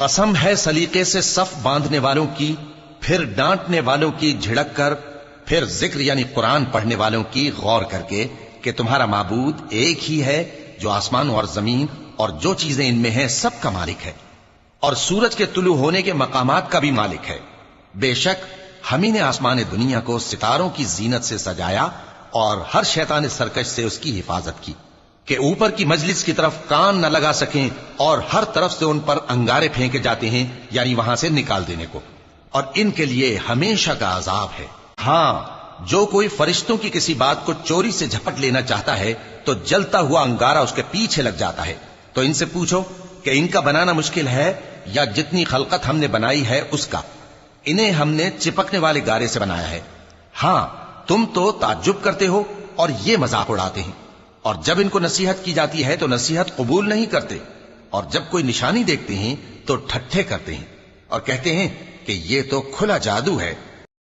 कसम है सलीके से सफ बांधने वालों की, फिर डांटने वालों की झिड़क कर, फिर जिक्र यानी कुरान पढ़ने वालों की गौर करके कि तुम्हारा माबूद एक ही है जो आसमान और जमीन और जो चीजें इनमें हैं सब का मालिक है, और सूरज के तुलू होने के मकामात का भी मालिक है। बेशक हम ही ने आसमान दुनिया को सितारों की जीनत से सजाया और हर शैतान सरकश से उसकी हिफाजत की कि ऊपर की मजलिस की तरफ कान न लगा सकें, और हर तरफ से उन पर अंगारे फेंके जाते हैं यानी वहां से निकाल देने को, और इनके लिए हमेशा का अजाब है। हां, जो कोई फरिश्तों की किसी बात को चोरी से झपट लेना चाहता है तो जलता हुआ अंगारा उसके पीछे लग जाता है। तो इनसे पूछो कि इनका बनाना मुश्किल है या जितनी खलकत हमने बनाई है उसका। इन्हें हमने चिपकने वाले गारे से बनाया है। हां, तुम तो ताज्जुब करते हो और ये मजाक उड़ाते हैं, और जब इनको नसीहत की जाती है तो नसीहत कबूल नहीं करते, और जब कोई निशानी देखते हैं तो ठट्ठे करते हैं और कहते हैं कि ये तो खुला जादू है।